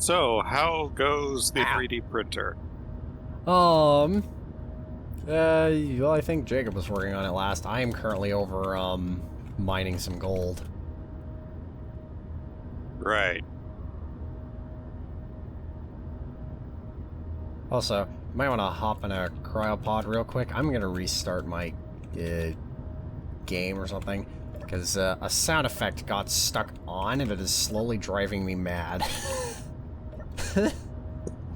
So, how goes the Ow. 3D printer? Well, I think Jacob was working on it last. I am currently over, mining some gold. Right. Also, you might want to hop in a cryopod real quick. I'm gonna restart my, game or something, because, a sound effect got stuck on, and it is slowly driving me mad.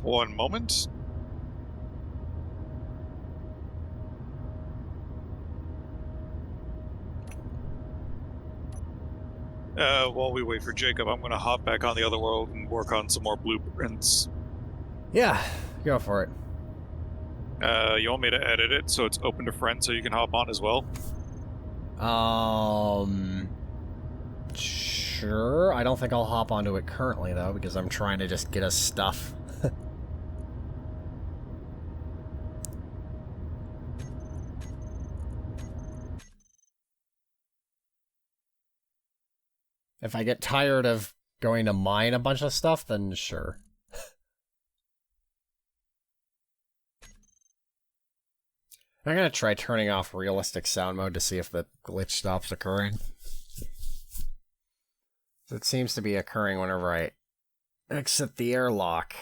One moment. While we wait for Jacob, I'm gonna hop back on the other world and work on some more blueprints. Yeah, go for it. You want me to edit it so it's open to friends so you can hop on as well? Sure. I don't think I'll hop onto it currently, though, because I'm trying to just get us stuff. If I get tired of going to mine a bunch of stuff, then sure. I'm gonna try turning off realistic sound mode to see if the glitch stops occurring. It seems to be occurring whenever I exit the airlock.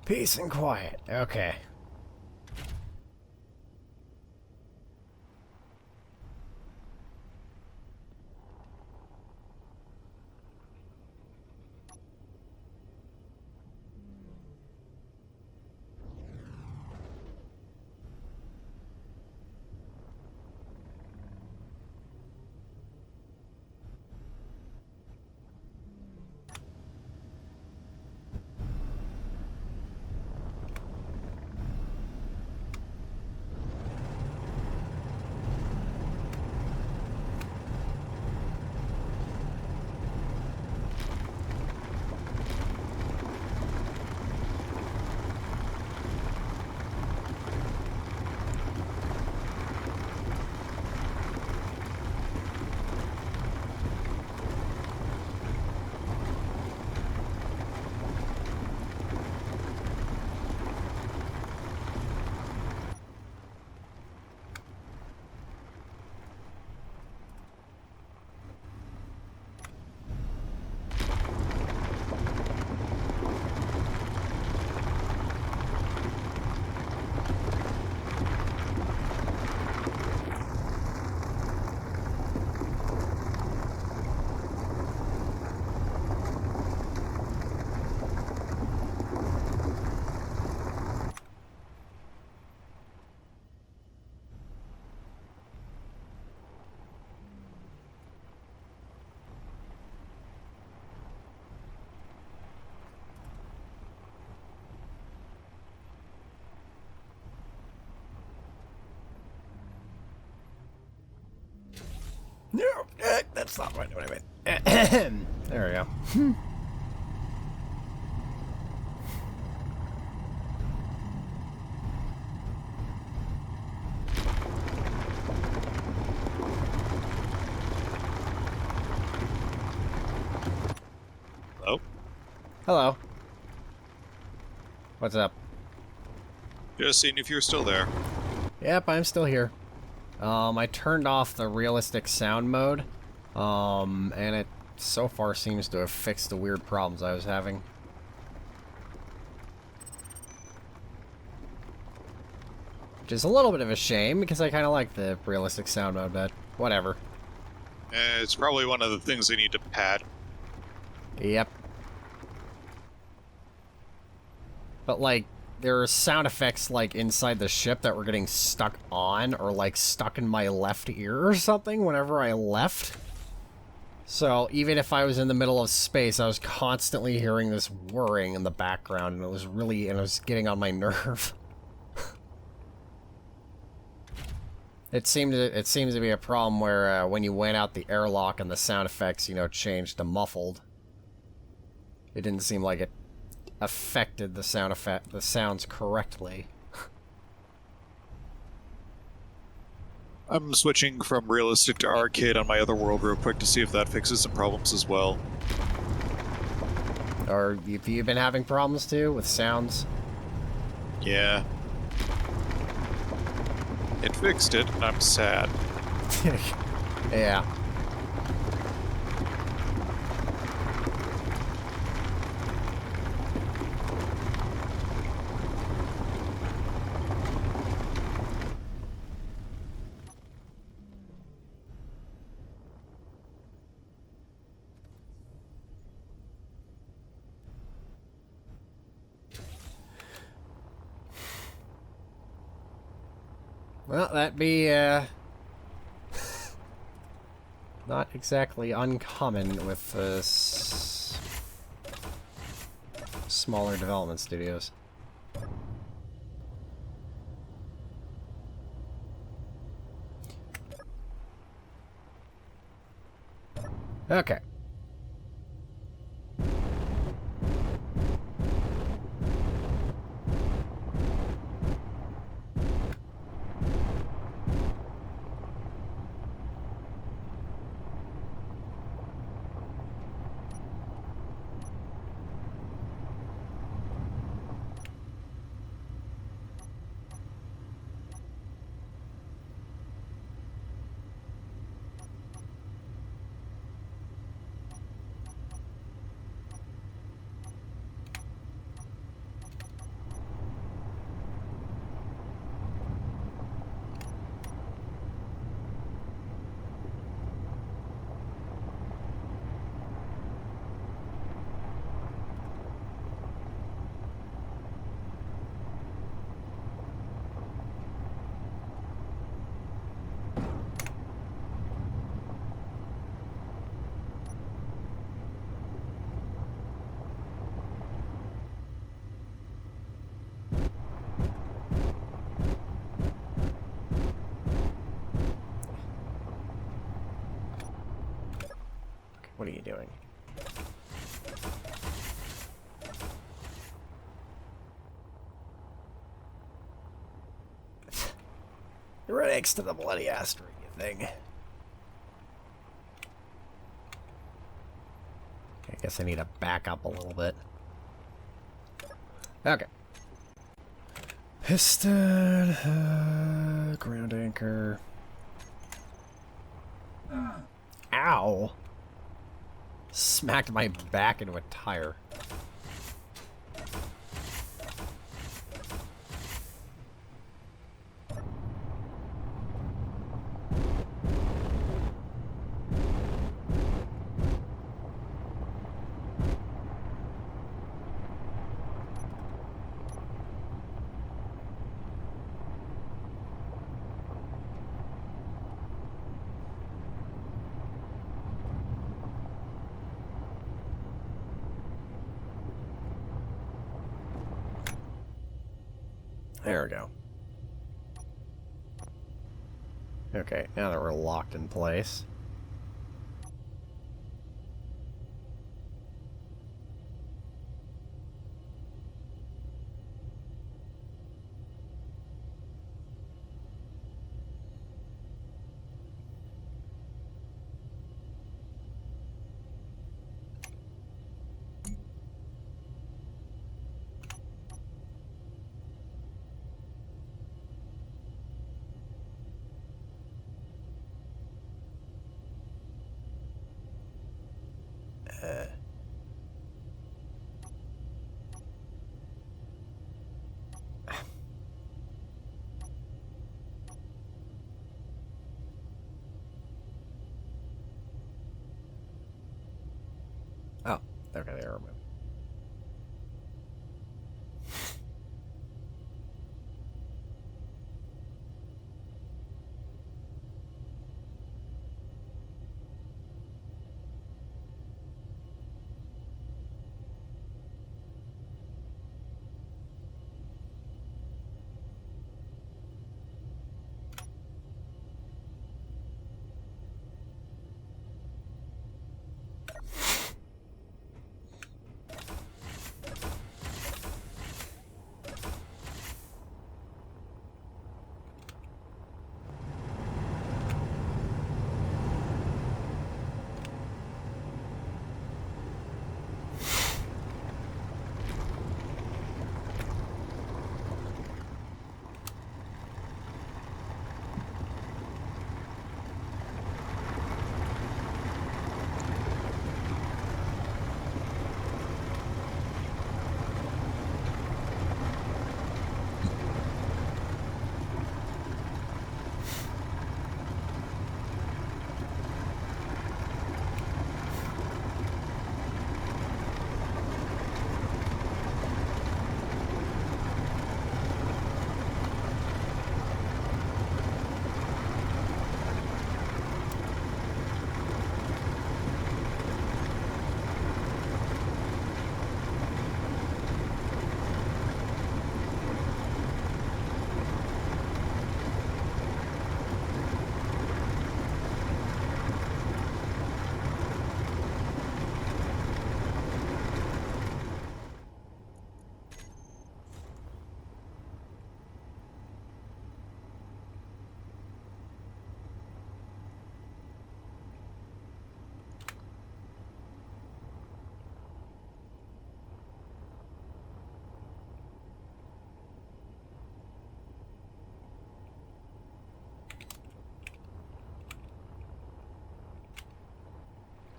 Peace and quiet. Okay. No, that's not what I meant. There we go. Hello? Hello. What's up? Just seeing if you're still there. Yep, I'm still here. I turned off the realistic sound mode, and it so far seems to have fixed the weird problems I was having. Which is a little bit of a shame, because I kind of like the realistic sound mode, but whatever. It's probably one of the things they need to pad. Yep. But, like, there are sound effects, like, inside the ship that were getting stuck on, or, like, stuck in my left ear or something whenever I left. So, even if I was in the middle of space, I was constantly hearing this whirring in the background, and it was getting on my nerve. It seems to be a problem where, when you went out the airlock and the sound effects, you know, changed to muffled. It didn't seem like it affected the sounds correctly. I'm switching from realistic to arcade on my other world real quick to see if that fixes some problems as well. Or have you been having problems too with sounds? Yeah. It fixed it, and I'm sad. Yeah. Well, that'd be, not exactly uncommon with, smaller development studios. Okay. What are you doing? You're right next to the bloody asteroid, you thing. I guess I need to back up a little bit. Okay. Piston, ground anchor. Ow! Smacked my back into a tire. There we go. Okay, now that we're locked in place. Okay, they are removed.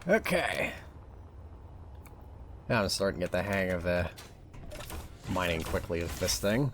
Okay. Now I'm starting to get the hang of the mining quickly with this thing.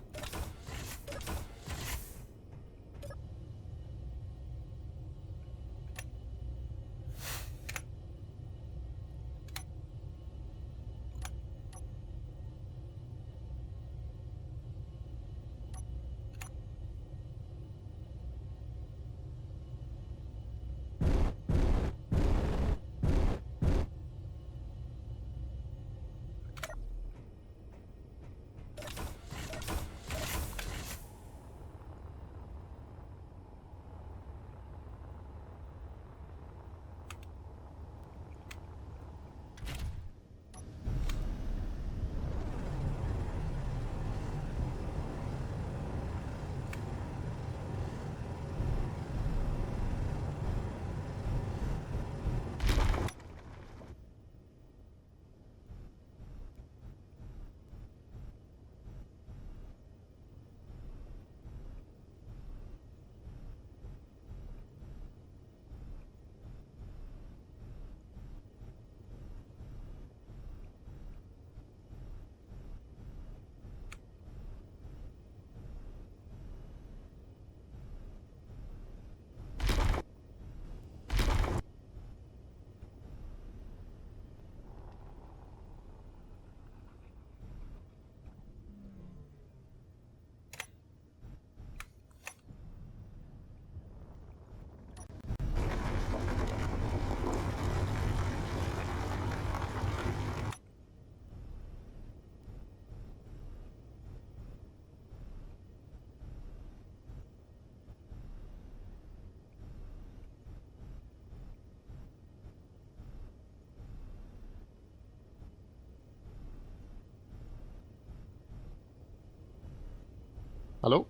Hello?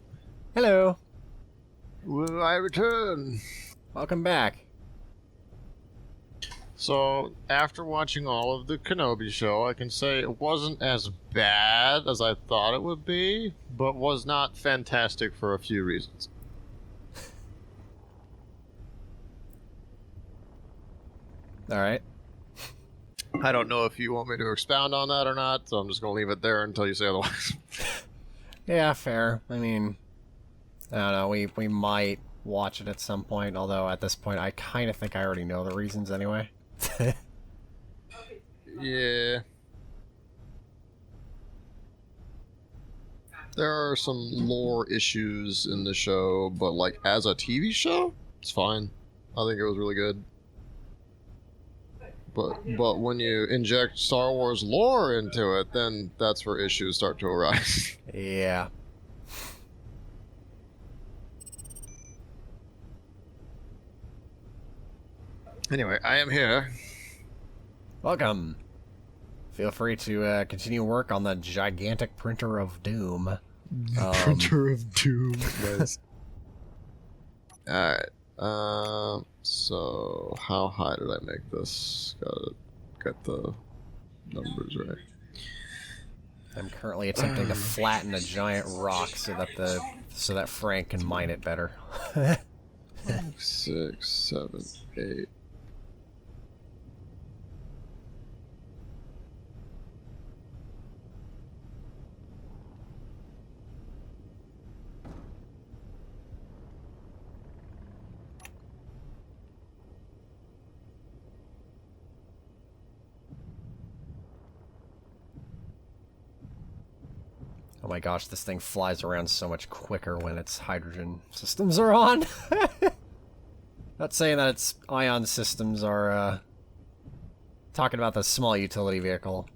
Hello. Will I return? Welcome back. So, after watching all of the Kenobi show, I can say it wasn't as bad as I thought it would be, but was not fantastic for a few reasons. Alright. I don't know if you want me to expound on that or not, so I'm just going to leave it there until you say otherwise. Yeah, fair. I mean, I don't know, we might watch it at some point, although at this point I kind of think I already know the reasons anyway. Yeah. There are some lore issues in the show, but like as a TV show, it's fine. I think it was really good. But when you inject Star Wars lore into it, then that's where issues start to arise. Yeah. Anyway, I am here. Welcome. Feel free to continue work on the gigantic printer of doom. Printer of Doom. Nice. Alright. So how high did I make this? Gotta get the numbers right. I'm currently attempting to flatten a giant rock so that Frank can mine it better. 6, 7, 8. Oh my gosh, this thing flies around so much quicker when its hydrogen systems are on. Not saying that its ion systems are, talking about the small utility vehicle.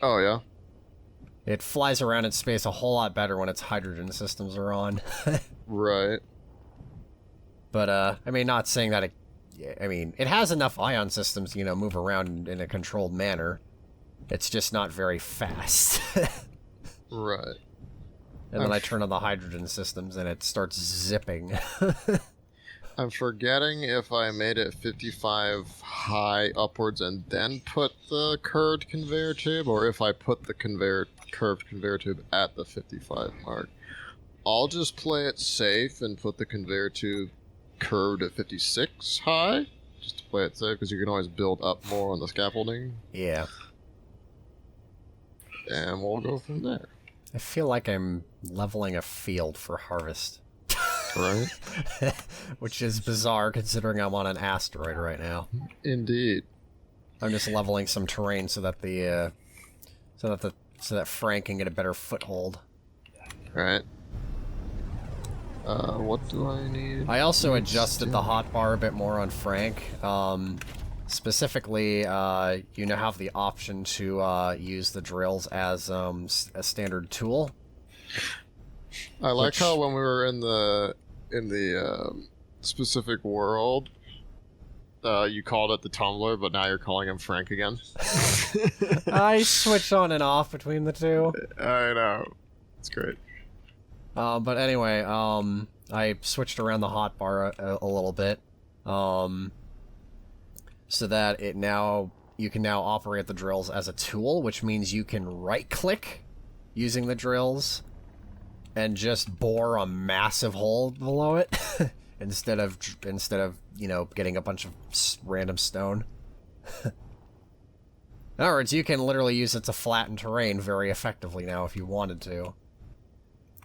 Oh, yeah? It flies around in space a whole lot better when its hydrogen systems are on. Right. But, I mean, not saying that it has enough ion systems to, move around in a controlled manner. It's just not very fast. Right. And then I turn on the hydrogen systems and it starts zipping. I'm forgetting if I made it 55 high upwards and then put the curved conveyor tube, or if I put the curved conveyor tube at the 55 mark. I'll just play it safe and put the conveyor tube curved at 56 high, just to play it safe, because you can always build up more on the scaffolding. Yeah. And we'll go from there. I feel like I'm leveling a field for harvest. Right? Which is bizarre considering I'm on an asteroid right now. Indeed. I'm just leveling some terrain so that so that Frank can get a better foothold. Right. What do I need? I also adjusted the hotbar a bit more on Frank. Specifically, you now have the option to use the drills as a standard tool. I like how when we were in the specific world, you called it the Tumbler, but now you're calling him Frank again. I switch on and off between the two. I know. It's great. But anyway, I switched around the hotbar a little bit. So that you can now operate the drills as a tool, which means you can right-click using the drills and just bore a massive hole below it instead of getting a bunch of random stone. In other words, you can literally use it to flatten terrain very effectively now if you wanted to.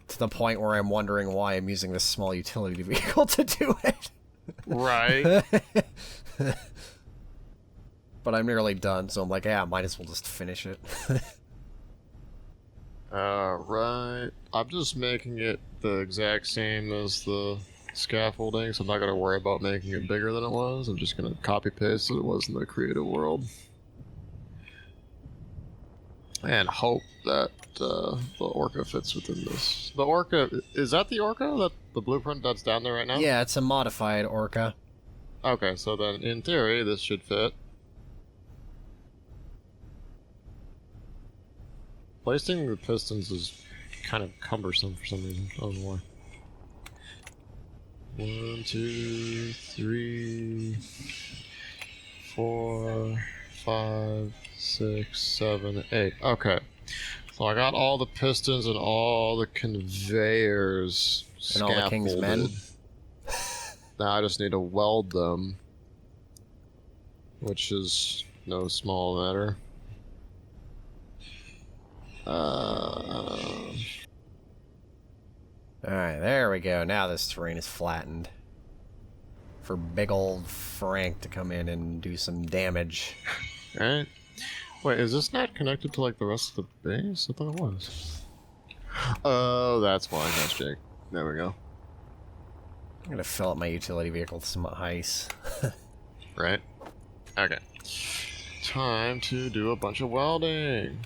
To the point where I'm wondering why I'm using this small utility vehicle to do it. Right. But I'm nearly done, so I'm like, yeah, might as well just finish it. Right. I'm just making it the exact same as the scaffolding, so I'm not going to worry about making it bigger than it was. I'm just going to copy paste what it was in the creative world. And hope that the Orca fits within this. The Orca, is that the Orca? The blueprint that's down there right now? Yeah, it's a modified Orca. Okay, so then in theory, this should fit. Placing the pistons is kind of cumbersome for some reason. I don't know why. 1, 2, 3, 4, 5, 6, 7, 8. Okay. So I got all the pistons and all the conveyors And all the King's men. Now I just need to weld them, which is no small matter. Alright, there we go. Now this terrain is flattened. For big old Frank to come in and do some damage. Alright. Wait, is this not connected to like the rest of the base? I thought it was. Oh, that's why. That's Jake. There we go. I'm gonna fill up my utility vehicle with some ice. Right? Okay. Time to do a bunch of welding.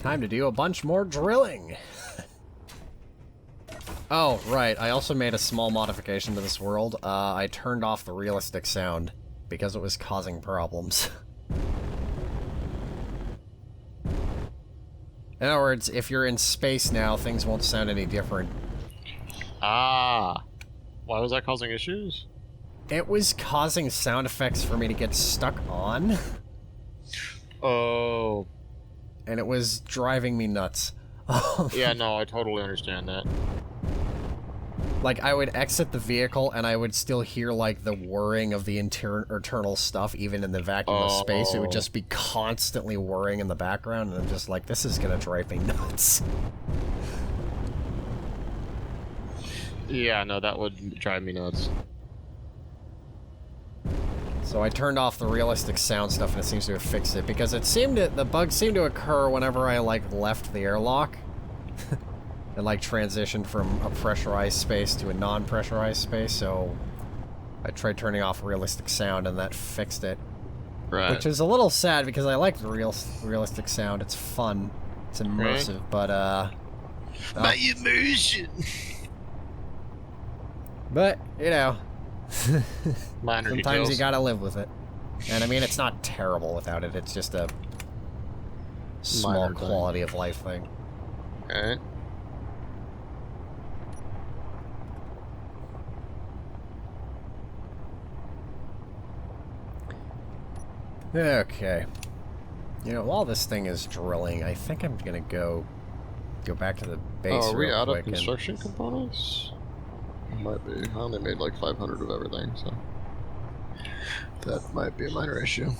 Time to do a bunch more drilling. Oh, right. I also made a small modification to this world. I turned off the realistic sound because it was causing problems. In other words, if you're in space now, things won't sound any different. Ah. Why was that causing issues? It was causing sound effects for me to get stuck on, Oh. and it was driving me nuts. Yeah, no, I totally understand that. Like, I would exit the vehicle, and I would still hear, like, the whirring of the internal stuff, even in the vacuum of space. It would just be constantly whirring in the background, and I'm just like, this is gonna drive me nuts. Yeah, no, that would drive me nuts. So I turned off the realistic sound stuff, and it seems to have fixed it, because the bug seemed to occur whenever I, like, left the airlock. And, like, transitioned from a pressurized space to a non-pressurized space, so I tried turning off realistic sound, and that fixed it. Right. Which is a little sad, because I like the realistic sound. It's fun. It's immersive, but, My immersion! But, you know, Minor sometimes details. you gotta live with it. And, I mean, it's not terrible without it. It's just a small Minor thing. quality of life thing. Right. Okay. You know, while this thing is drilling, I think I'm gonna go back to the base Oh, are we real out of quick and- construction components? Might be. I only made like 500 of everything, so that might be a minor issue.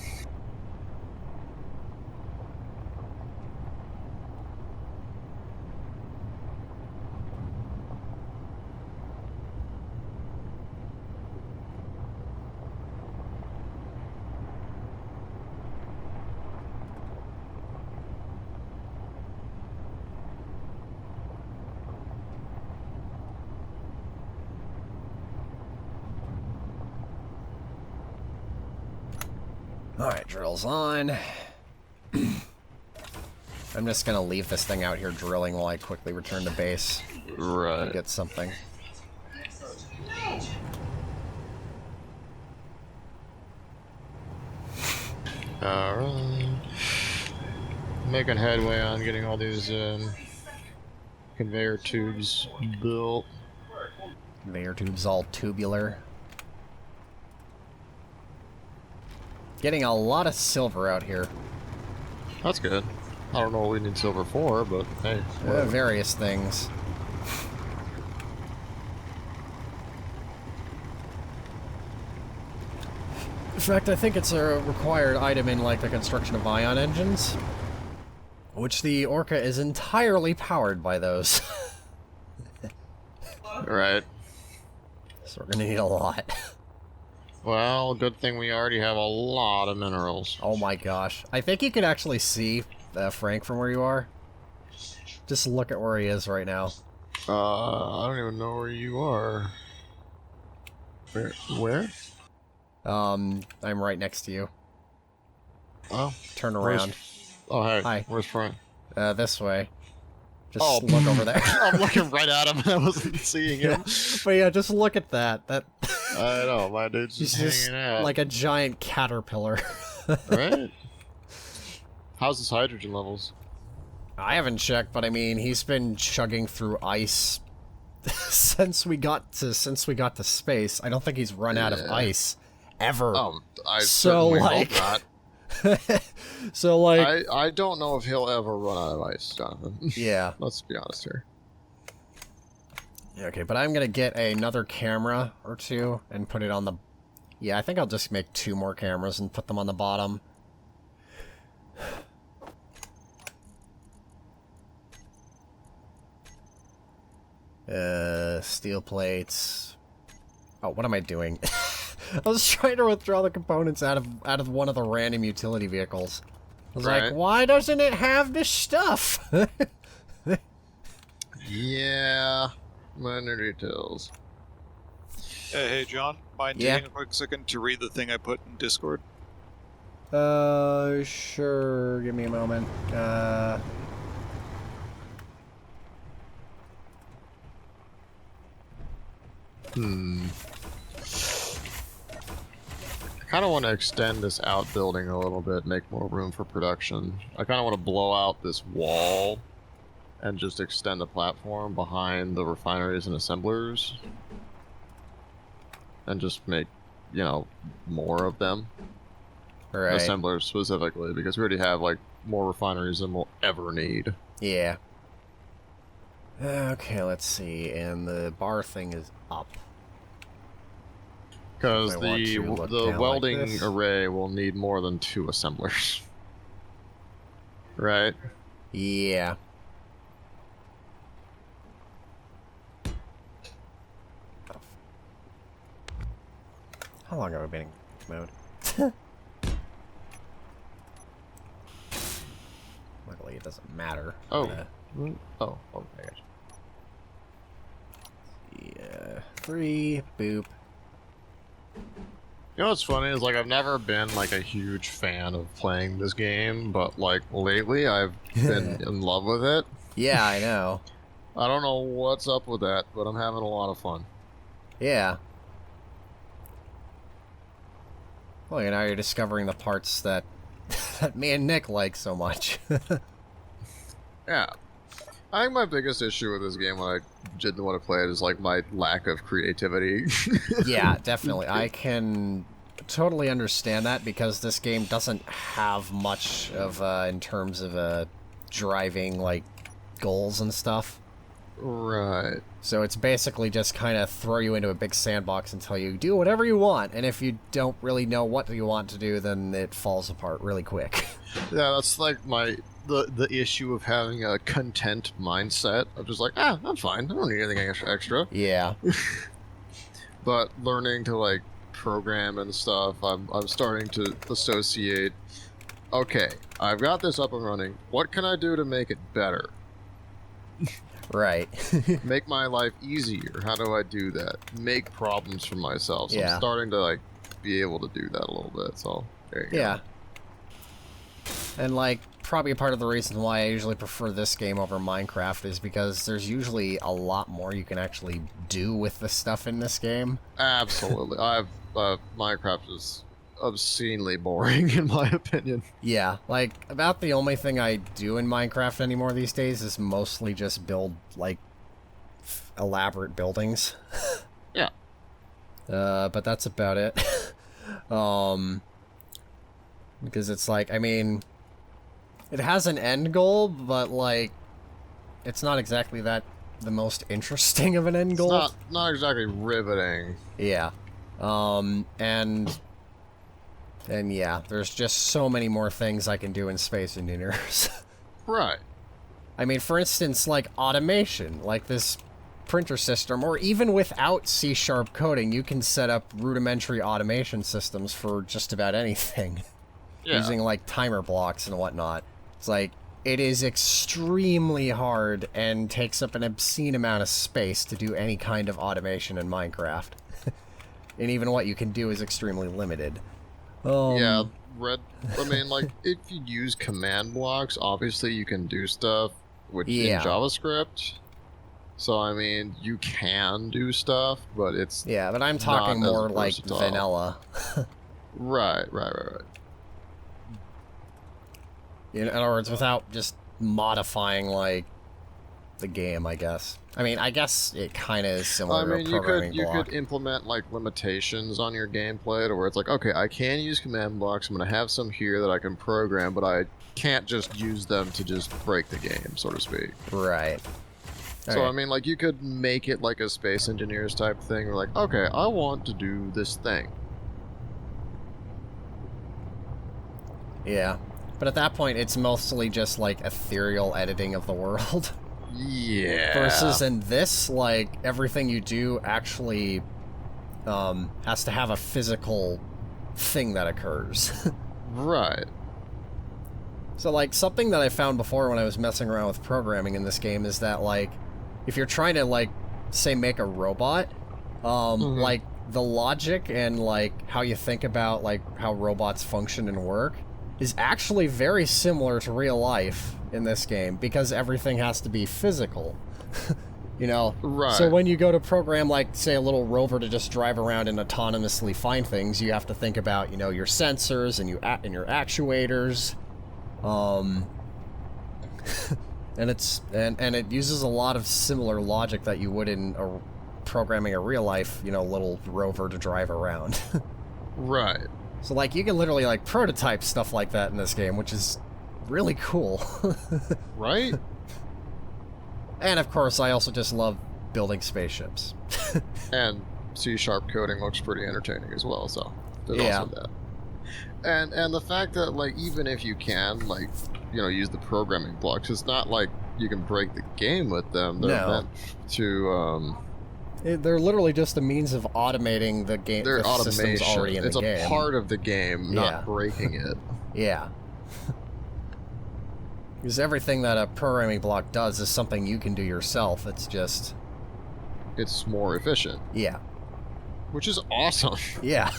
Alright, drill's on. I'm just gonna leave this thing out here drilling while I quickly return to base Right. to get something. Alright. Making headway on getting all these conveyor tubes built. Conveyor tube's all tubular. Getting a lot of silver out here. That's good. I don't know what we need silver for, but hey. whatever. Various things. In fact, I think it's a required item in, like, the construction of ion engines. Which the Orca is entirely powered by those. Right. So we're gonna need a lot. Well, good thing we already have a lot of minerals. Oh my gosh. I think you can actually see Frank from where you are. Just look at where he is right now. I don't even know where you are. Where? I'm right next to you. Oh. Turn Where's- around. Oh, hey. Hi. Where's Frank? This way. Just Oh. look over there. I'm looking right at him and I wasn't seeing him. But yeah, just look at that. I know, my dude's He's just just hanging out. like a giant caterpillar. Right? How's his hydrogen levels? I haven't checked, but I mean, he's been chugging through ice since we got to space. I don't think he's run out of Yeah. ice ever. I So, certainly like- hope not. So like, I don't know if he'll ever run out of ice, Jonathan. yeah. Let's be honest here. Okay, but I'm gonna get another camera or two and put it on the... Yeah, I think I'll just make 2 more cameras and put them on the bottom. Steel plates. Oh, what am I doing? I was trying to withdraw the components out of one of the random utility vehicles. I was like, why doesn't it have this stuff? Yeah, minor details. Hey, John, mind taking a quick second to read the thing I put in Discord? Sure. Give me a moment. I kind of want to extend this outbuilding a little bit, make more room for production. I kind of want to blow out this wall and just extend the platform behind the refineries and assemblers. And just make, you know, more of them. Right. Assemblers specifically, because we already have, like, more refineries than we'll ever need. Yeah. Okay, let's see. And the bar thing is up. Because the welding like array will need more than 2 assemblers. Right? Yeah. How long have I been in mode? Luckily, it doesn't matter. Oh. Oh, okay. Yeah. 3, boop. You know what's funny is, like, I've never been, like, a huge fan of playing this game, but, like, lately I've been in love with it. Yeah, I know. I don't know what's up with that, but I'm having a lot of fun. Yeah. Well, you know, you're discovering the parts that that me and Nick like so much. Yeah. I think my biggest issue with this game when I didn't want to play it is, like, my lack of creativity. Yeah, definitely. I can totally understand that because this game doesn't have much of, in terms of, driving, like, goals and stuff. Right. So it's basically just kind of throw you into a big sandbox and tell you, do whatever you want, and if you don't really know what you want to do, then it falls apart really quick. Yeah, that's, like, the issue of having a content mindset of just like, I'm fine. I don't need anything extra. Yeah. But learning to, like, program and stuff, I'm starting to associate, okay, I've got this up and running. What can I do to make it better? Right. Make my life easier. How do I do that? Make problems for myself. So Yeah. I'm starting to, like, be able to do that a little bit. So, there you go. Yeah. And, like, probably part of the reason why I usually prefer this game over Minecraft is because there's usually a lot more you can actually do with the stuff in this game. Absolutely. Minecraft is obscenely boring, in my opinion. Yeah, like, about the only thing I do in Minecraft anymore these days is mostly just build, like, elaborate buildings. Yeah. But that's about it. Because it's like, I mean, it has an end goal, but, like, it's not exactly the most interesting of an end goal. It's not exactly riveting. Yeah. And yeah, there's just so many more things I can do in Space Engineers. Right. I mean, for instance, like automation, like this printer system, or even without C# coding, you can set up rudimentary automation systems for just about anything. Yeah. Using, like, timer blocks and whatnot. It's like, it is extremely hard and takes up an obscene amount of space to do any kind of automation in Minecraft. And even what you can do is extremely limited. Yeah, I mean, like, if you use command blocks, obviously you can do stuff in JavaScript. So, I mean, you can do stuff, but it's yeah, but I'm talking more like vanilla. Right. In other words, without just modifying, like, the game, I guess. I mean, I guess it kind of is similar to a programming block. You could implement, like, limitations on your gameplay to where it's like, okay, I can use command blocks, I'm going to have some here that I can program, but I can't just use them to just break the game, so to speak. Right. So, I mean, like, you could make it like a Space Engineers type thing, where like, okay, I want to do this thing. Yeah. But at that point, it's mostly just, like, ethereal editing of the world. Yeah. Versus in this, like, everything you do actually has to have a physical thing that occurs. Right. So, like, something that I found before when I was messing around with programming in this game is that, like, if you're trying to, like, say, make a robot, like, the logic and, like, how you think about, like, how robots function and work is actually very similar to real life in this game, because everything has to be physical. You know? Right. So when you go to program, like, say, a little rover to just drive around and autonomously find things, you have to think about, you know, your sensors and, and your actuators. And it's and it uses a lot of similar logic that you would in programming a real life, you know, little rover to drive around. Right. So, like, you can literally, like, prototype stuff like that in this game, which is really cool. Right? And, of course, I also just love building spaceships. And C# coding looks pretty entertaining as well, so there's Yeah. also that. And the fact that, like, even if you can, like, you know, use the programming blocks, it's not like you can break the game with them. They're No. meant to, They're literally just a means of automating the game. they're the systems automation. already in It's the a game. part of the game, Yeah. not breaking it. Yeah. Because everything that a programming block does is something you can do yourself. It's just... It's more efficient, Yeah. which is awesome. Yeah.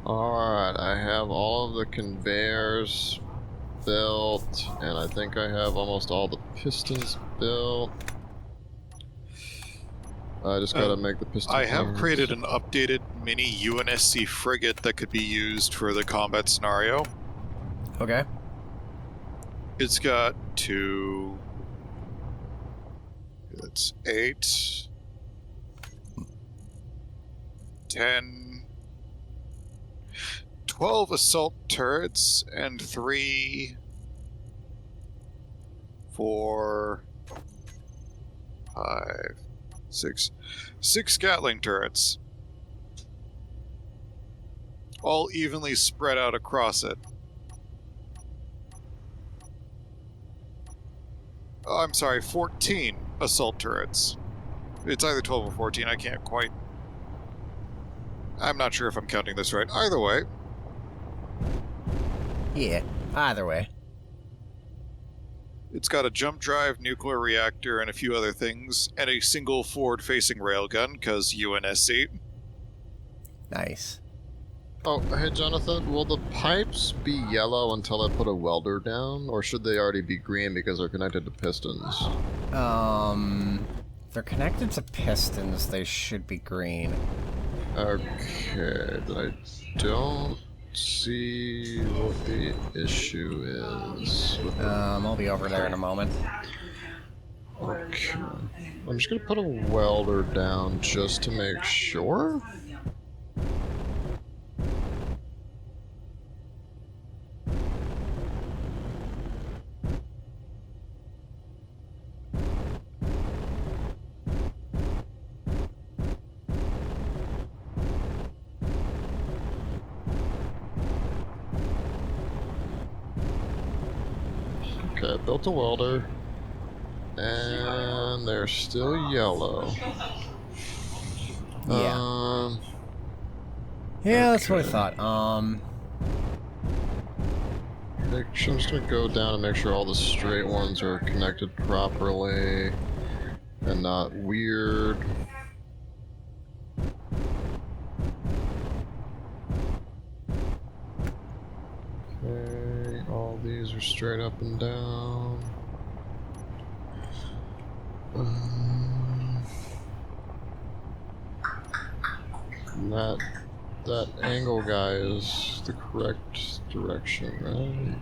Alright, I have all of the conveyors built, and I think I have almost all the pistons built. I just gotta make the piston I have planes. created an updated mini UNSC frigate that could be used for the combat scenario. Okay. It's got two... That's 8... 10... 12 assault turrets and 3... 4... 5... 6 Gatling turrets. All evenly spread out across it. Oh, I'm sorry, 14 assault turrets. It's either 12 or 14, I can't quite... I'm not sure if I'm counting this right. Either way, Yeah. Either way. it's got a jump drive, nuclear reactor, and a few other things, and a single forward-facing railgun, because UNSC. Nice. Oh, hey Jonathan, will the pipes be yellow until I put a welder down, or should they already be green because they're connected to pistons? If they're connected to pistons, they should be green. Okay, then I don't see what the issue is. With the... I'll be over there in a moment. Okay. I'm just gonna put a welder down just to make sure. Okay, I built a welder. And they're still yellow. Yeah. Yeah, that's what I okay. thought. I'm just gonna go down and make sure all the straight ones are connected properly and not weird. Okay, all these are straight up and down. That angle guy is the correct direction, right?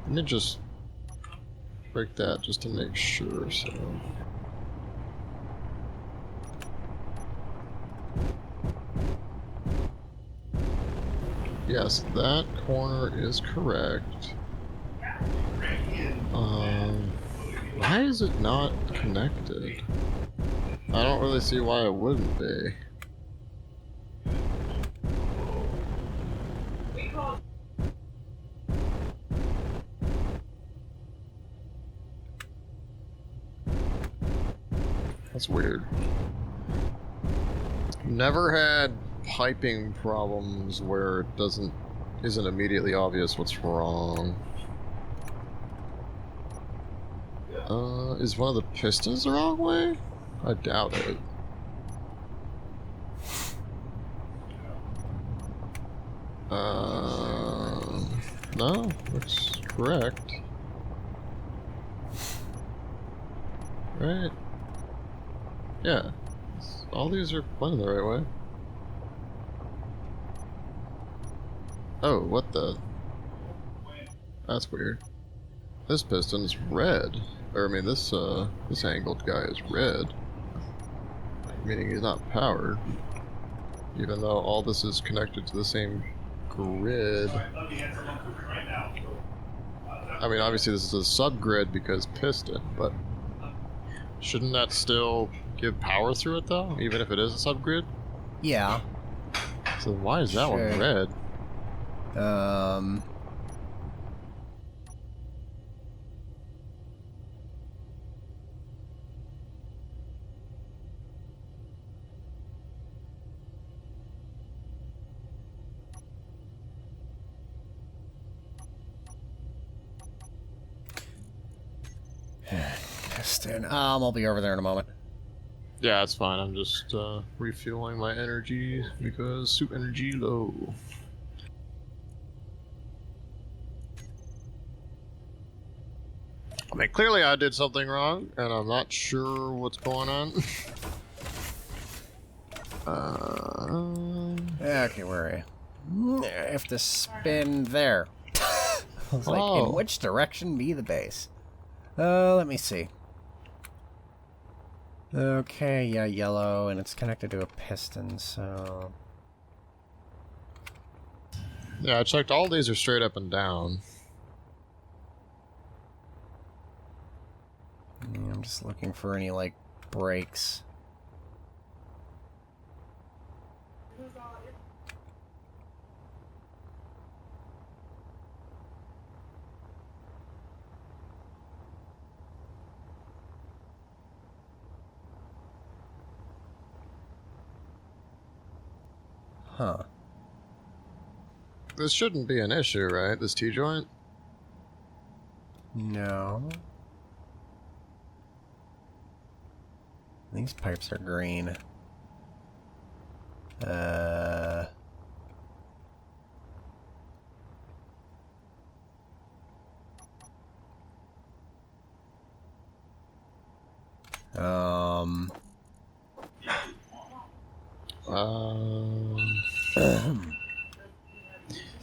Let me just break that just to make sure, so... Yes, that corner is correct. Why is it not connected? I don't really see why it wouldn't be. That's weird. Never had piping problems where it isn't immediately obvious what's wrong. Is one of the pistons the wrong way? I doubt it. No, looks correct. Right? Yeah. All these are pointing the right way. Oh, what the? That's weird. This piston's red. Or, I mean, this angled guy is red. Meaning he's not powered. Even though all this is connected to the same grid. I mean, obviously this is a subgrid because piston, but shouldn't that still give power through it, though? Even if it is a subgrid? Yeah. So why is that one red? Piston. I'll be over there in a moment. Yeah, it's fine. I'm just refueling my energy because suit energy low. I mean, clearly I did something wrong, and I'm not sure what's going on. Okay, where are you? I have to spin there. I was like, in which direction be the base? Let me see. Okay, yeah, yellow, and it's connected to a piston, so... Yeah, I checked. All these are straight up and down. Yeah, I'm just looking for any, like, breaks. Huh. This shouldn't be an issue, right? This T-joint? No. These pipes are green.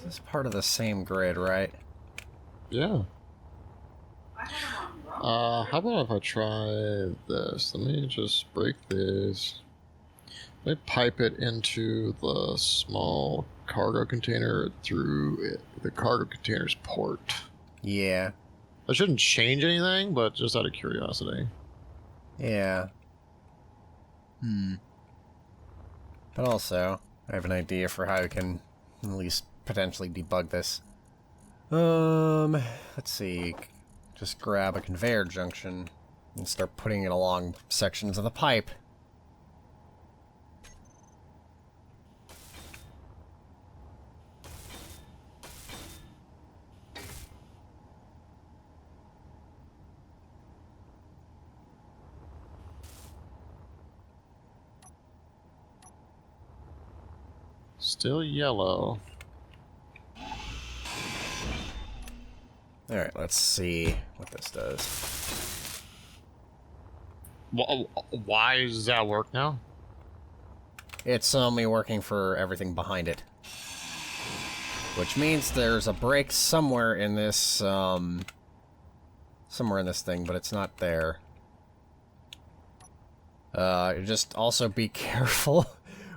This is part of the same grid, right? Yeah. How about if I try this? Let me just break this. Let me pipe it into the small cargo container through the cargo container's port. Yeah. That shouldn't change anything, but just out of curiosity. Yeah. But also, I have an idea for how I can at least potentially debug this. Let's see. Just grab a conveyor junction and start putting it along sections of the pipe. Still yellow. Alright, let's see what this does. Why does that work now? It's only working for everything behind it. Which means there's a break somewhere in this, somewhere in this thing, but it's not there. Just also be careful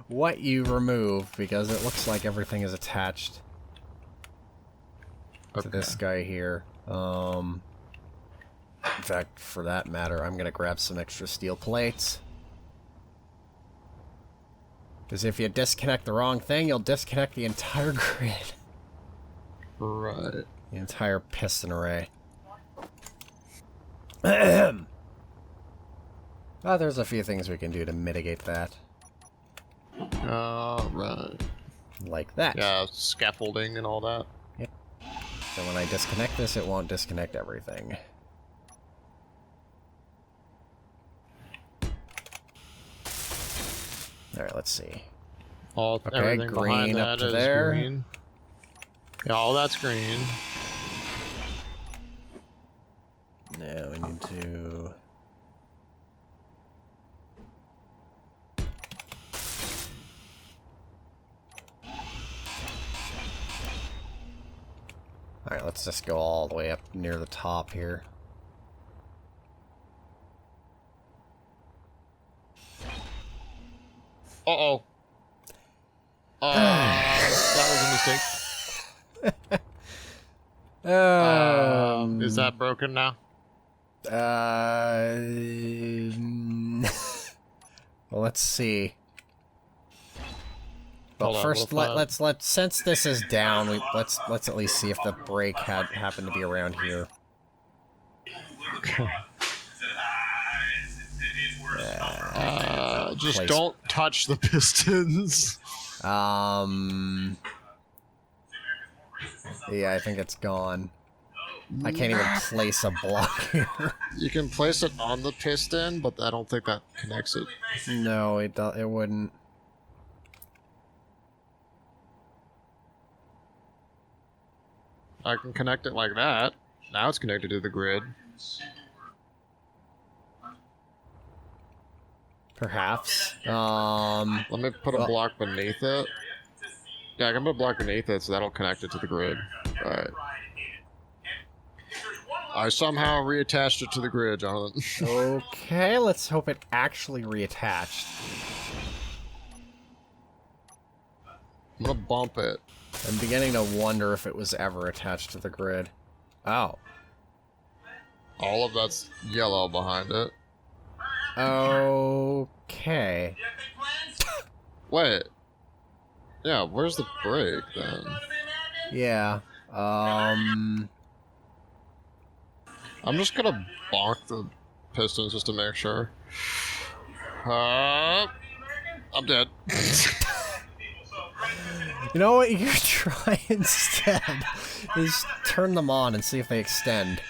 what you remove, because it looks like everything is attached to this guy here. In fact, for that matter, I'm gonna grab some extra steel plates. Because if you disconnect the wrong thing, you'll disconnect the entire grid. Right. The entire piston array. Well, there's a few things we can do to mitigate that. Right. Like that. Yeah, scaffolding and all that. So when I disconnect this, it won't disconnect everything. Alright, let's see. Okay, Everything green behind up that to is there. green. Yeah, all that's green. Now we need to... Alright, let's just go all the way up near the top here. Uh-oh. That was a mistake. Is that broken now? Well, let's see. But Hold on, first, we'll find- let's since this is down, let's at least see if the brake happened to be around here. Just place- don't touch the pistons. Yeah, I think it's gone. I can't even place a block here. You can place it on the piston, but I don't think that connects it. No, it wouldn't. I can connect it like that. Now it's connected to the grid. Perhaps. Let me put a Well- block beneath it. Yeah, I can put a block beneath it, so that'll connect it to the grid. Alright. I somehow reattached it to the grid, Jonathan. Okay, let's hope it actually reattached. I'm gonna bump it. I'm beginning to wonder if it was ever attached to the grid. Oh. All of that's yellow behind it. Okay. Wait. Yeah, where's the brake then? Yeah. I'm just gonna bonk the pistons just to make sure. I'm dead. You know what you could try instead? Is turn them on and see if they extend.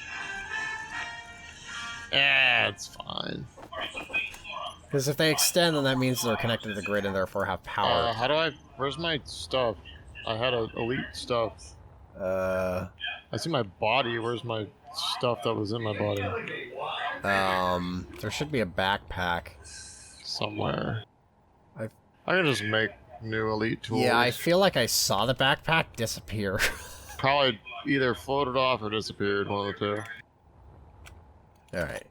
Yeah, it's fine. Because if they extend, then that means they're connected to the grid and therefore have power. How do I... Where's my stuff? I had a elite stuff. I see my body. Where's my stuff that was in my body? There should be a backpack. Somewhere. I can just make new elite tools. Yeah, I feel like I saw the backpack disappear. Probably either floated off or disappeared, one of the two. Alright.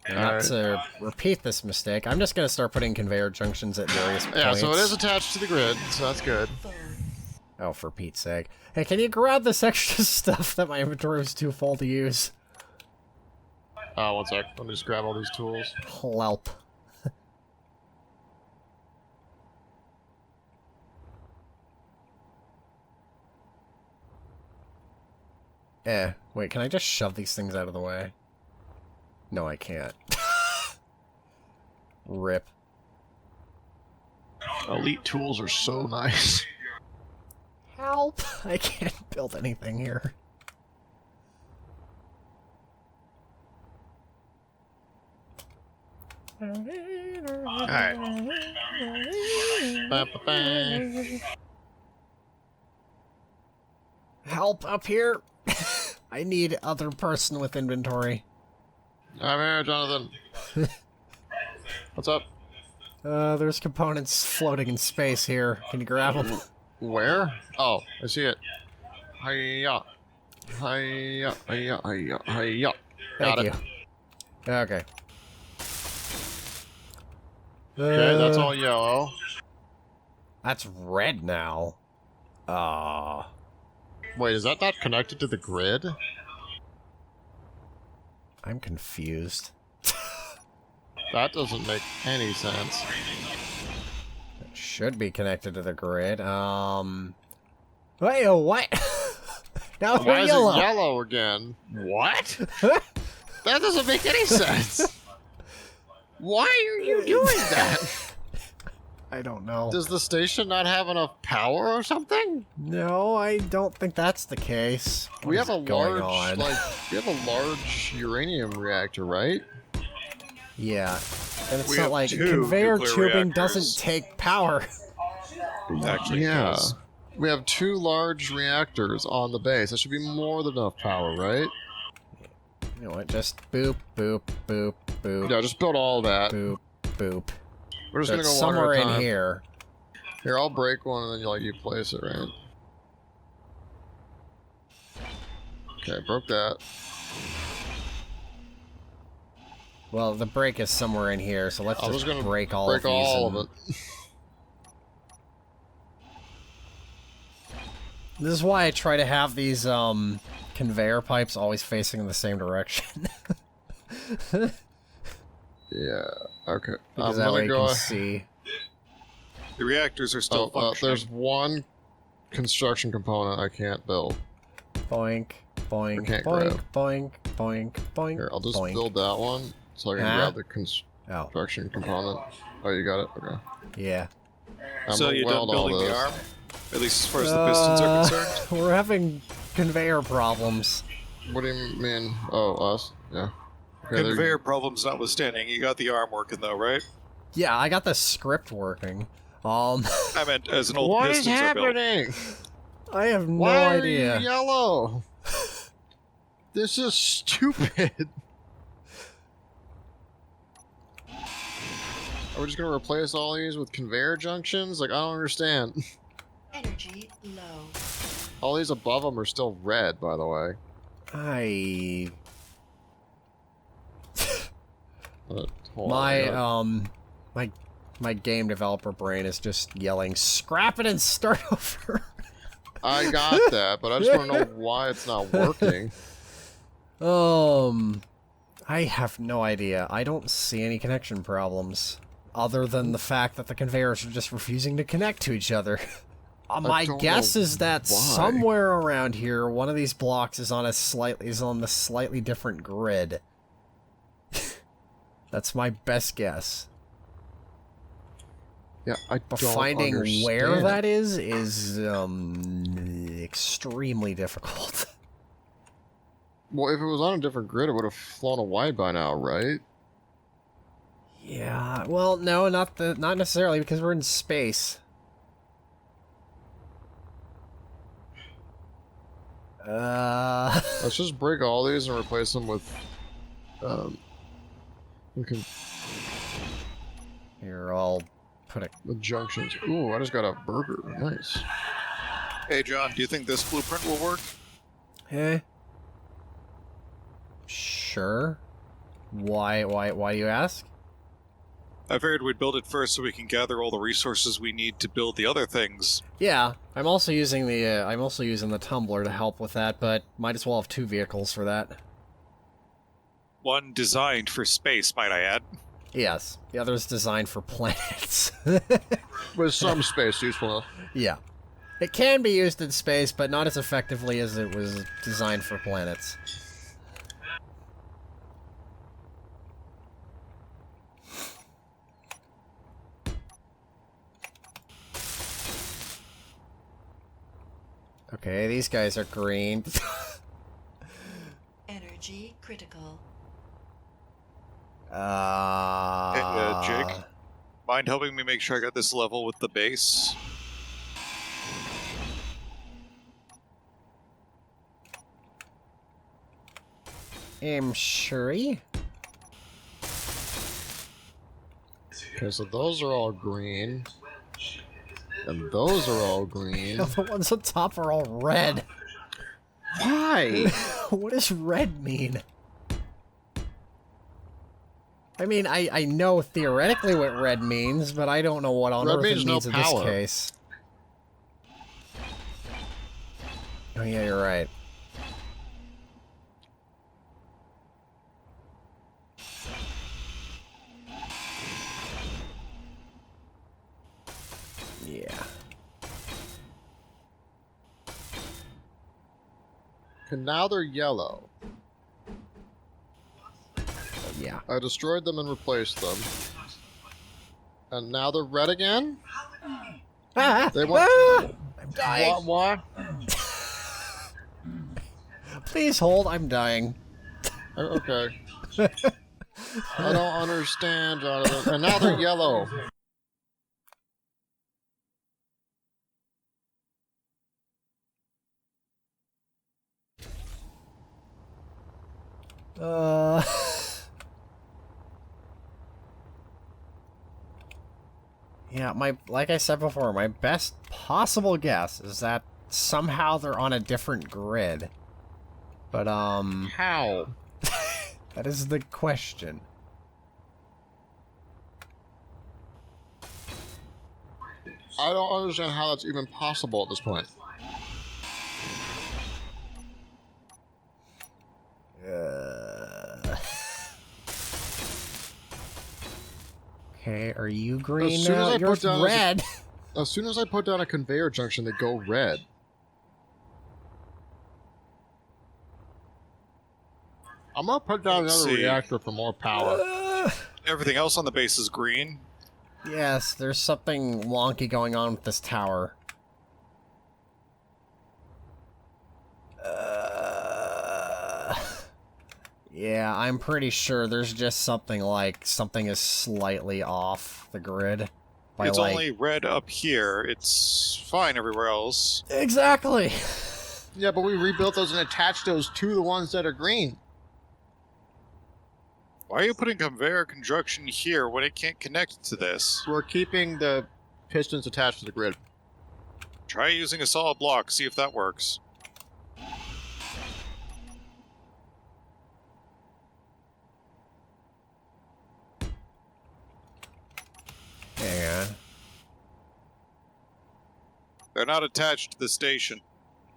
Not to repeat this mistake, I'm just going to start putting conveyor junctions at various points. Yeah, so it is attached to the grid, so that's good. Oh, for Pete's sake. Hey, can you grab this extra stuff that my inventory was too full to use? One sec. Let me just grab all these tools. Help. Wait, can I just shove these things out of the way? No, I can't. Rip. Elite tools are so nice. Help! I can't build anything here. Alright. Help up here! I need other person with inventory. I'm here, Jonathan. What's up? There's components floating in space here. Can you grab them? Where? Oh, I see it. Hiya. Hiya, hiya, hiya, hiya. Got Thank it. you. Okay. Okay, that's all yellow. That's red now. Wait, is that not connected to the grid? I'm confused. That doesn't make any sense. It should be connected to the grid. Wait, what? Now Why they're is yellow. it yellow again? What? That doesn't make any sense. Why are you doing that? I don't know. Does the station not have enough power or something? No, I don't think that's the case. What We is have a going large, on? we have a large uranium reactor, right? Yeah. And it's We not have like 2 conveyor nuclear tubing reactors. doesn't take power. Actually, Yeah. does. We have 2 large reactors on the base. That should be more than enough power, right? You know what? Just boop, boop, boop, boop, Yeah, just build all that. boop, boop. We're just So gonna it's go one somewhere at a in time. here. Here, I'll break one and then you place it, right? Okay, broke that. Well, the break is somewhere in here, so let's I'm just just gonna break all break of these. all and- of it. This is why I try to have these conveyor pipes always facing in the same direction. Yeah. Okay. Because I'm that way gonna you go. can see. The reactors are still functioning. There's one construction component I can't build. Boink, boink, can't boink, grab. boink, boink, boink, Here, I'll just boink. build that one so I can Huh? grab the Oh, construction component. Oh, you got it? Okay. yeah. I'm So gonna you done weld all building the this. arm? At least as far as the pistons are concerned? We're having conveyor problems. What do you mean? Oh, us? Yeah. Okay, there- Conveyor problems notwithstanding, you got the arm working though, right? Yeah, I got the script working. I meant as an old What is pistons are built. happening? I have no Why idea. are you yellow? This is stupid. Are we just gonna replace all these with conveyor junctions? Like, I don't understand. Energy low. All these above them are still red, by the way. Hold on, I gotta- My game developer brain is just yelling, "Scrap it and start over." I got that, but I just want to know why it's not working. I have no idea. I don't see any connection problems, other than the fact that the conveyors are just refusing to connect to each other. My don't guess know is that why. somewhere around here, one of these blocks is on the slightly different grid. That's my best guess. Yeah, I But don't finding where understand. that is extremely difficult. Well, if it was on a different grid, it would have flown away by now, right? Yeah, well, no, not necessarily, because we're in space. Let's just break all these and replace them with, Here, I'll put a... with junctions. Ooh, I just got a burger. Nice. Hey John, do you think this blueprint will work? Eh? Sure. Why do you ask? I figured we'd build it first so we can gather all the resources we need to build the other things. Yeah, I'm also using the tumbler to help with that, but might as well have 2 vehicles for that. One designed for space, might I add. Yes, the other's designed for planets. With some space usefulness. Yeah. It can be used in space, but not as effectively as it was designed for planets. Okay, these guys are green. Energy critical. Jake? Mind helping me make sure I got this level with the base? Sure. Okay, so those are all green. And those are all green. The ones on top are all red. Why? What does red mean? I mean, I know theoretically what red means, but I don't know what on Red earth means it no means in this power. case. Oh yeah, you're right. Yeah. And now they're yellow. Yeah. I destroyed them and replaced them. And now they're red again? Ah! They want... I'm dying. What? Please hold, I'm dying. Okay. I don't understand, Jonathan. And now they're yellow. Uh... Yeah, like I said before, my best possible guess is that somehow they're on a different grid. But, How? that is the question. I don't understand how that's even possible at this point. Okay, are you green As soon as now? I You're put down red. As soon as I put down a conveyor junction, they go red. I'm gonna put down Let's another see. reactor for more power. Everything else on the base is green. Yes, there's something wonky going on with this tower. Yeah, I'm pretty sure there's just something is slightly off the grid. By It's only red up here. It's fine everywhere else. Exactly! Yeah, but we rebuilt those and attached those to the ones that are green. Why are you putting conveyor construction here when it can't connect to this? We're keeping the pistons attached to the grid. Try using a solid block, see if that works. Hang on. They're not attached to the station.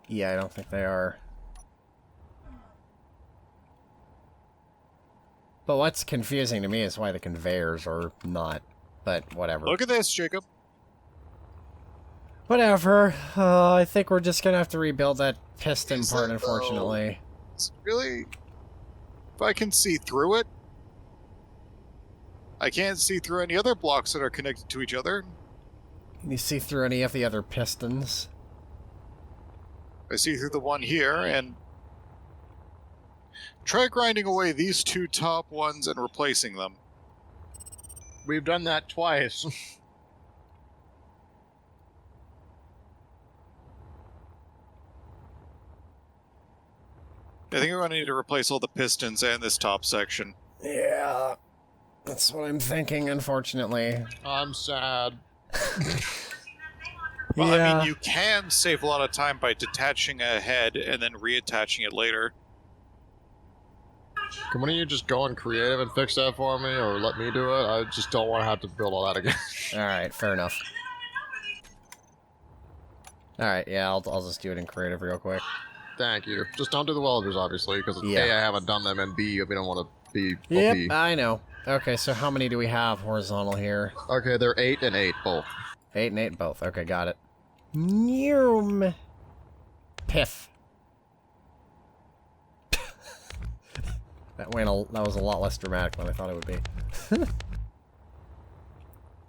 Yeah, I don't think they are. But what's confusing to me is why the conveyors are not. But whatever. Look at this, Jacob. Whatever. I think we're just gonna have to rebuild that piston Is part, it, unfortunately. It's really... If I can see through it... I can't see through any other blocks that are connected to each other. Can you see through any of the other pistons? I see through the one here, and... Try grinding away these two top ones and replacing them. We've done that twice. I think we're going to need to replace all the pistons and this top section. Yeah. That's what I'm thinking, unfortunately. I'm sad. Well, yeah. I mean, you can save a lot of time by detaching a head and then reattaching it later. Can one of you just go on creative and fix that for me, or let me do it? I just don't want to have to build all that again. Alright, fair enough. Alright, yeah, I'll just do it in creative real quick. Thank you. Just don't do the welders, obviously, because Yeah. A, I haven't done them, and B, we don't want to be Yep, OP. I know. Okay, so how many do we have horizontal here? Okay, they're 8 and 8 both. 8 and 8 both. Okay, got it. Neum. Piff. That was a lot less dramatic than I thought it would be.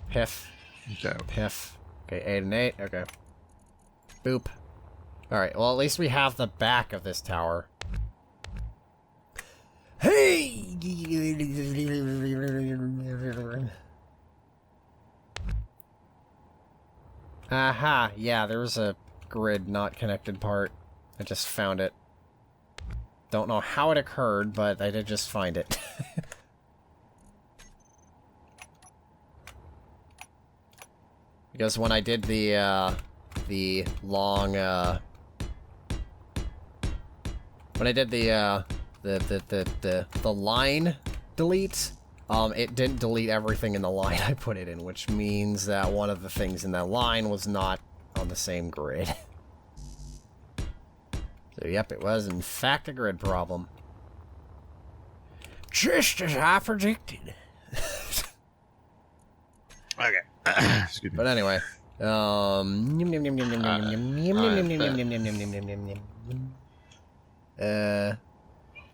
Piff. Okay. Piff. Okay, 8 and 8. Okay. Boop. Alright, well, at least we have the back of this tower. Hey! Aha, yeah, there was a grid not connected part. I just found it. Don't know how it occurred, but I did just find it. Because when I did the long, when I did the line delete, it didn't delete everything in the line I put it in, which means that one of the things in that line was not on the same grid. So, yep, it was, in fact, a grid problem. Just as I predicted. Okay. Excuse me. But anyway, Uh,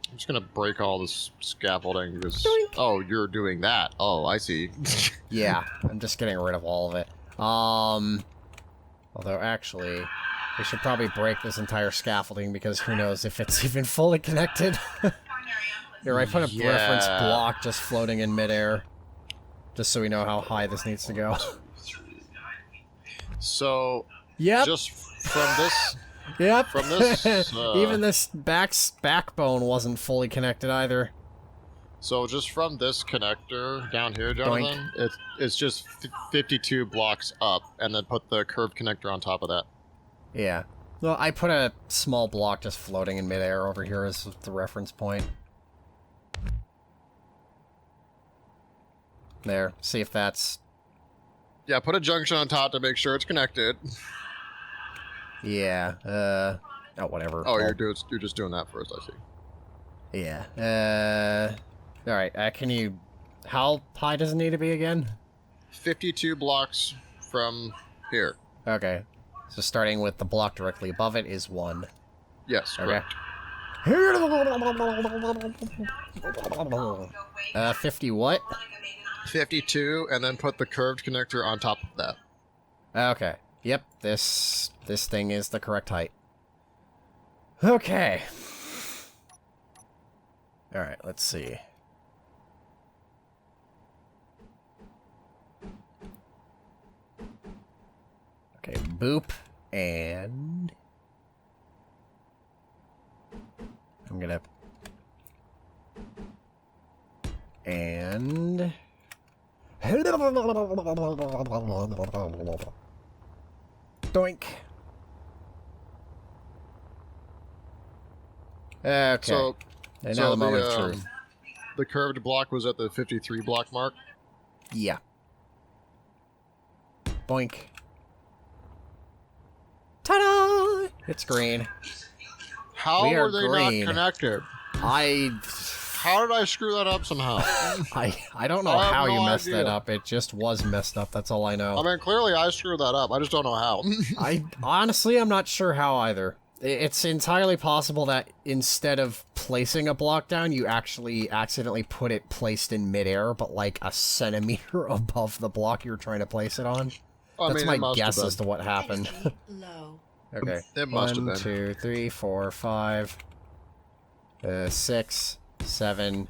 I'm just gonna break all this scaffolding because... Doink. Oh, you're doing that. Oh, I see. yeah, I'm just getting rid of all of it. Although actually, we should probably break this entire scaffolding because who knows if it's even fully connected. Here, I put a reference block just floating in midair. Just so we know how high this needs to go. So, Yep. just from this... Yep. From this, Even this backbone wasn't fully connected either. So just from this connector down here, Jonathan, it's just 52 blocks up, and then put the curved connector on top of that. Yeah. Well, I put a small block just floating in midair over here as the reference point. There. See if that's... Yeah, put a junction on top to make sure it's connected. Yeah. Oh, whatever. Oh, you're just doing that first, I see. Yeah. Alright, can you... How high does it need to be again? 52 blocks from here. Okay. So starting with the block directly above it is 1. Yes, Okay. correct. 50 what? 52, and then put the curved connector on top of that. Okay. Yep, this thing is the correct height. Okay. Alright, let's see. Okay, boop, and... I'm gonna... And... Doink. Okay. So, and now the moment of truth. the curved block was at the 53 block mark. Yeah. Boink. Ta-da! It's green. How We are were they green. not connected? How did I screw that up somehow? I don't know I have how no you messed idea. it up. It just was messed up. That's all I know. I mean, clearly I screwed that up. I just don't know how. Honestly, I'm not sure how either. It's entirely possible that instead of placing a block down, you actually accidentally put it placed in midair, but like a centimeter above the block you're trying to place it on. I That's mean, my it must have guess been. as to what happened. Energy low. Okay. It must have 1, been. 2, 3, 4, 5, 6, 7,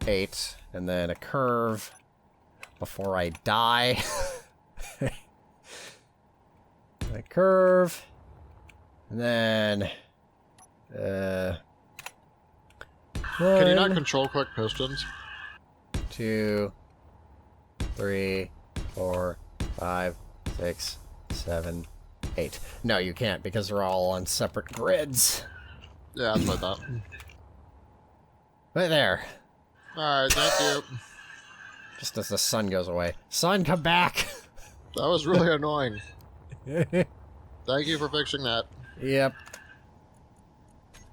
8, and then a curve before I die. A curve, and then Can you not 1, control click pistons? 2, 3, 4, 5, 6, 7, 8. No, you can't because they're all on separate grids. Yeah, that's what I thought. Right there. Alright, thank you. Just as the sun goes away. Sun, come back! That was really annoying. Thank you for fixing that. Yep.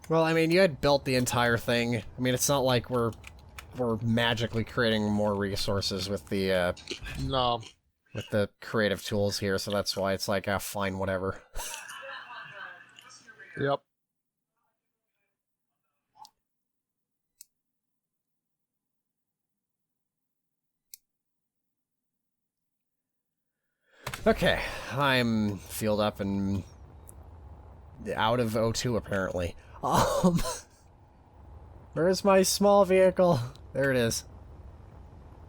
Well, I mean, you had built the entire thing. I mean, it's not like we're magically creating more resources with the No. creative tools here, so that's why it's like, ah, fine, whatever. Yep. Okay, I'm filled up and out of O2 apparently. Where's my small vehicle? There it is.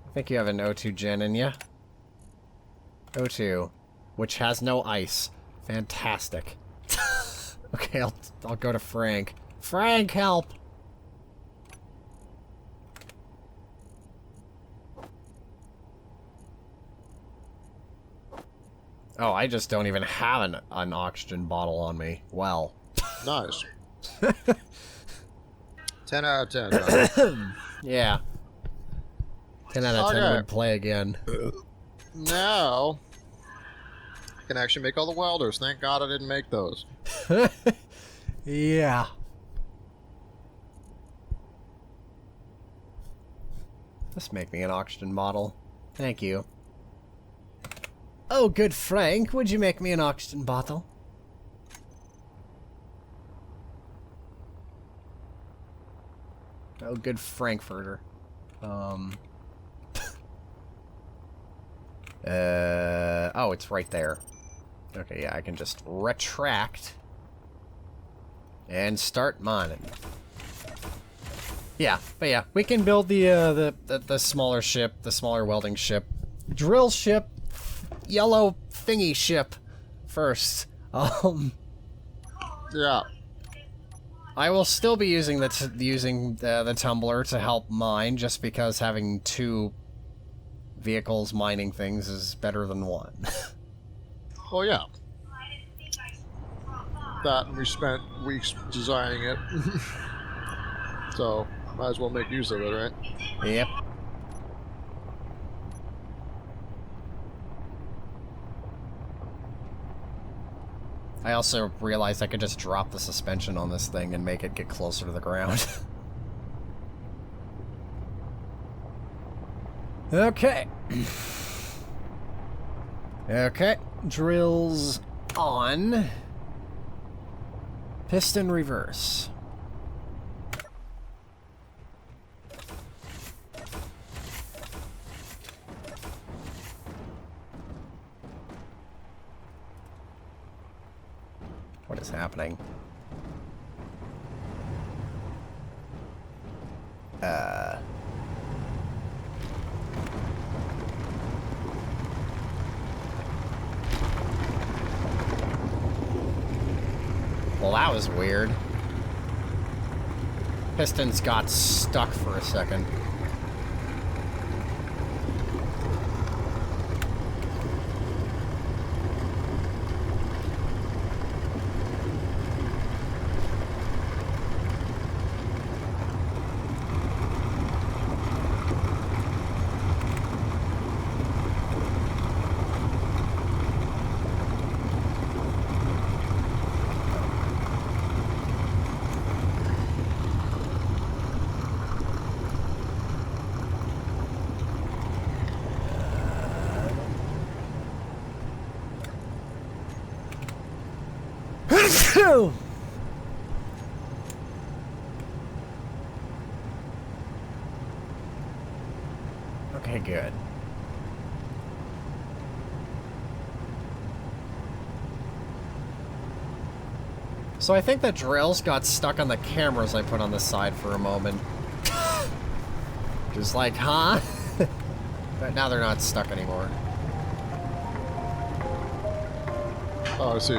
I think you have an O2 gen in ya. O2, which has no ice. Fantastic. Okay, I'll go to Frank. Frank, help! Oh, I just don't even have an oxygen bottle on me. Well. Nice. 10 out of 10. John. Yeah. 10 out of 10 Okay. would play again. Now, I can actually make all the welders. Thank God I didn't make those. Yeah. Just make me an oxygen bottle. Thank you. Oh, good Frank, would you make me an oxygen bottle? Oh, good Frankfurter. Oh, it's right there. Okay, yeah, I can just retract and start mining. Yeah, but yeah, we can build the smaller ship, the smaller welding ship, drill ship, yellow thingy ship first. Yeah. I will still be using the tumbler to help mine, just because having two vehicles mining things is better than one. Well, yeah. That, and we spent weeks designing it. So, might as well make use of it, right? Yep. I also realized I could just drop the suspension on this thing and make it get closer to the ground. Okay. Okay. Drills on. Piston reverse. What is happening? Well, that was weird. Pistons got stuck for a second. Okay, good. So I think the drills got stuck on the cameras I put on the side for a moment. Just like, huh? But now they're not stuck anymore. Oh, I see.